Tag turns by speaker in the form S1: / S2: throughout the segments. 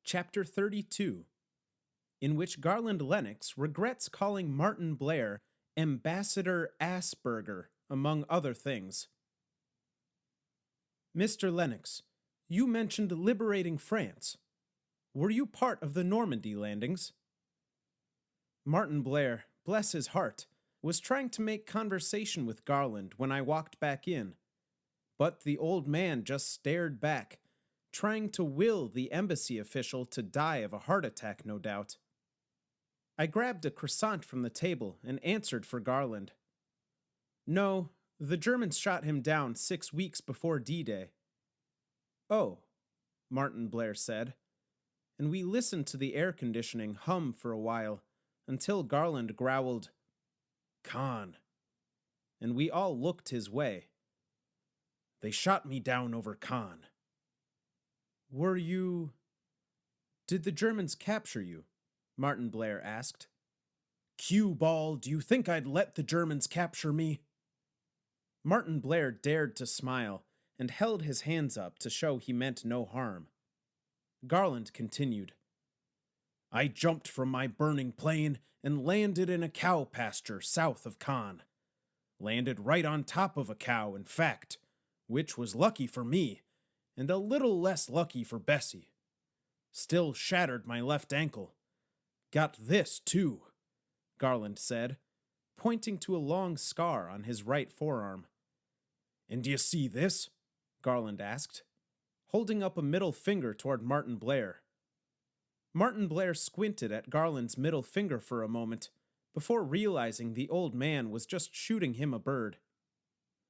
S1: Chapter 32, in which Garland Lenox regrets calling Martin Blair Ambassador Assburger, among other things. Mr. Lennox, you mentioned liberating France. Were you part of the Normandy landings? Martin Blair, bless his heart, was trying to make conversation with Garland when I walked back in. But the old man just stared back, trying to will the embassy official to die of a heart attack, no doubt. I grabbed a croissant from the table and answered for Garland. No, the Germans shot him down 6 weeks before D-Day. Oh, Martin Blair said, and we listened to the air conditioning hum for a while, until Garland growled, "Khan," and we all looked his way. They shot me down over Khan. Were you... Did the Germans capture you? Martin Blair asked. Cue ball, do you think I'd let the Germans capture me? Martin Blair dared to smile and held his hands up to show he meant no harm. Garland continued. I jumped from my burning plane and landed in a cow pasture south of Caen. Landed right on top of a cow, in fact, which was lucky for me, and a little less lucky for Bessie. Still shattered my left ankle. Got this, too, Garland said, pointing to a long scar on his right forearm. And do you see this? Garland asked, holding up a middle finger toward Martin Blair. Martin Blair squinted at Garland's middle finger for a moment, before realizing the old man was just shooting him a bird.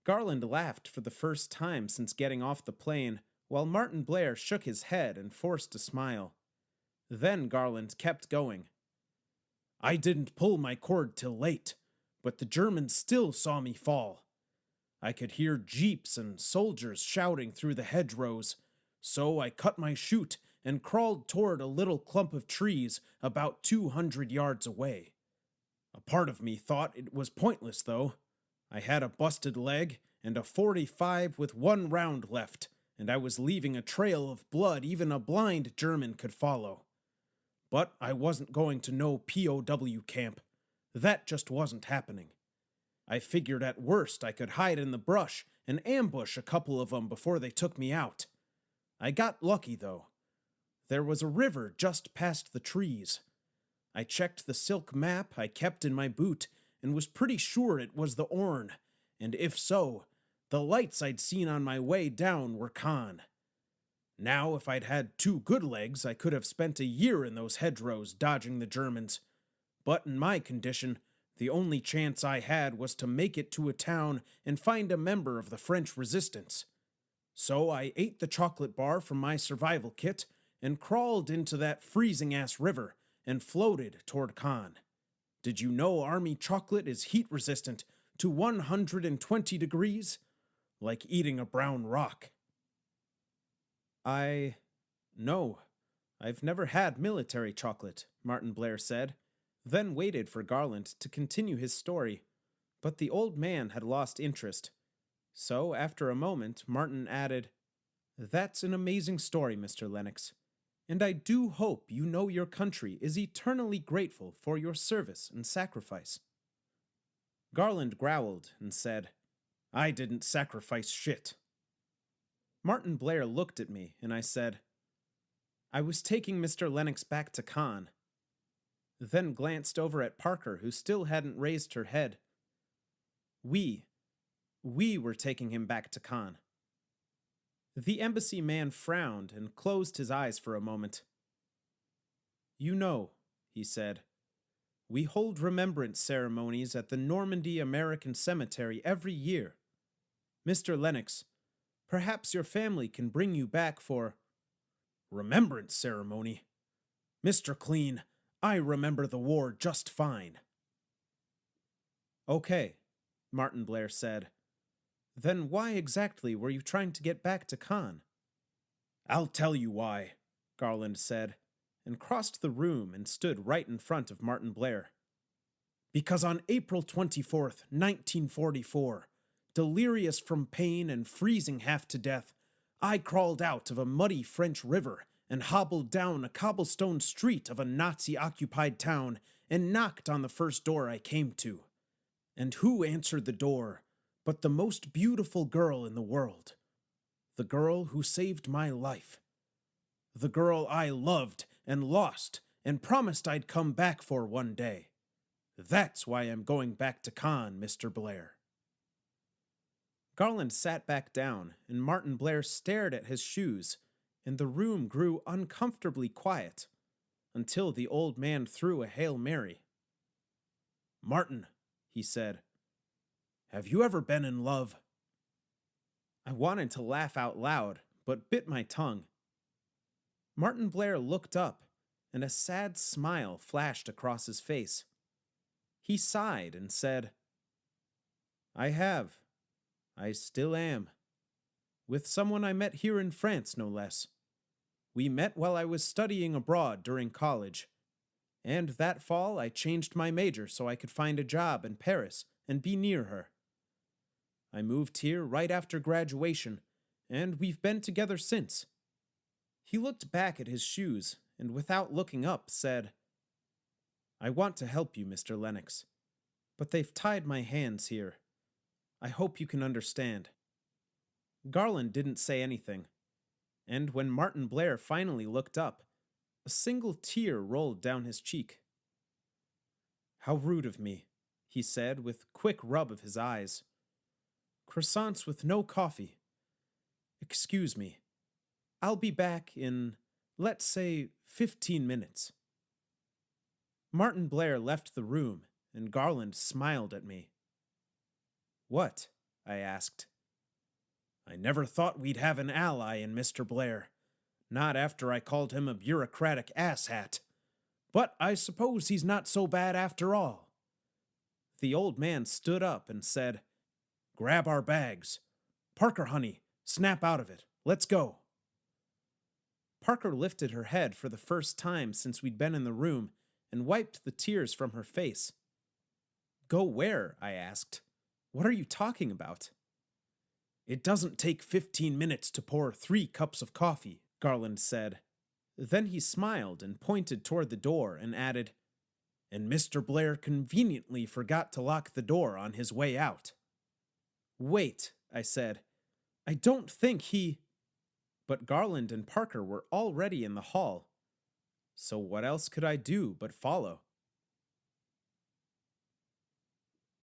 S1: Garland laughed for the first time since getting off the plane, while Martin Blair shook his head and forced a smile. Then Garland kept going. I didn't pull my cord till late, but the Germans still saw me fall. I could hear jeeps and soldiers shouting through the hedgerows, so I cut my chute and crawled toward a little clump of trees about 200 yards away. A part of me thought it was pointless, though. I had a busted leg and a .45 with 1 round left, and I was leaving a trail of blood even a blind German could follow. But I wasn't going to no POW camp. That just wasn't happening. I figured at worst I could hide in the brush and ambush a couple of them before they took me out. I got lucky, though. There was a river just past the trees. I checked the silk map I kept in my boot and was pretty sure it was the Orne, and if so, the lights I'd seen on my way down were Caen. Now, if I'd had 2 good legs, I could have spent a year in those hedgerows dodging the Germans. But in my condition, the only chance I had was to make it to a town and find a member of the French resistance. So I ate the chocolate bar from my survival kit and crawled into that freezing-ass river and floated toward Caen. Did you know army chocolate is heat-resistant to 120 degrees? Like eating a brown rock. No, I've never had military chocolate, Martin Blair said, then waited for Garland to continue his story, but the old man had lost interest. So, after a moment, Martin added, That's an amazing story, Mr. Lennox, and I do hope you know your country is eternally grateful for your service and sacrifice. Garland growled and said, I didn't sacrifice shit. Martin Blair looked at me, and I said, I was taking Mr. Lennox back to Caen. Then glanced over at Parker, who still hadn't raised her head. We were taking him back to Caen. The embassy man frowned and closed his eyes for a moment. You know, he said, we hold remembrance ceremonies at the Normandy American Cemetery every year. Mr. Lennox, perhaps your family can bring you back for... Remembrance ceremony? Mr. Clean, I remember the war just fine. Okay, Martin Blair said. Then why exactly were you trying to get back to Caen? I'll tell you why, Garland said, and crossed the room and stood right in front of Martin Blair. Because on April 24th, 1944, delirious from pain and freezing half to death, I crawled out of a muddy French river and hobbled down a cobblestone street of a Nazi-occupied town and knocked on the first door I came to. And who answered the door but the most beautiful girl in the world? The girl who saved my life. The girl I loved and lost and promised I'd come back for one day. That's why I'm going back to Cannes, Mr. Blair. Garland sat back down, and Martin Blair stared at his shoes, and the room grew uncomfortably quiet, until the old man threw a Hail Mary. "Martin," he said, "have you ever been in love?" I wanted to laugh out loud, but bit my tongue. Martin Blair looked up, and a sad smile flashed across his face. He sighed and said, "I have. I still am. With someone I met here in France, no less. We met while I was studying abroad during college, and that fall I changed my major so I could find a job in Paris and be near her. I moved here right after graduation, and we've been together since." He looked back at his shoes and, without looking up, said, "I want to help you, Mr. Lenox, but they've tied my hands here. I hope you can understand." Garland didn't say anything, and when Martin Blair finally looked up, a single tear rolled down his cheek. "How rude of me," he said with a quick rub of his eyes. "Croissants with no coffee. Excuse me. I'll be back in, let's say, 15 minutes. Martin Blair left the room, and Garland smiled at me. "What?" I asked. "I never thought we'd have an ally in Mr. Blair. Not after I called him a bureaucratic asshat. But I suppose he's not so bad after all." The old man stood up and said, "Grab our bags. Parker, honey, snap out of it. Let's go." Parker lifted her head for the first time since we'd been in the room and wiped the tears from her face. "Go where?" I asked. "What are you talking about?" "It doesn't take 15 minutes to pour 3 cups of coffee," Garland said. Then he smiled and pointed toward the door and added, "And Mr. Blair conveniently forgot to lock the door on his way out." "Wait," I said. "I don't think he—" But Garland and Parker were already in the hall. So what else could I do but follow?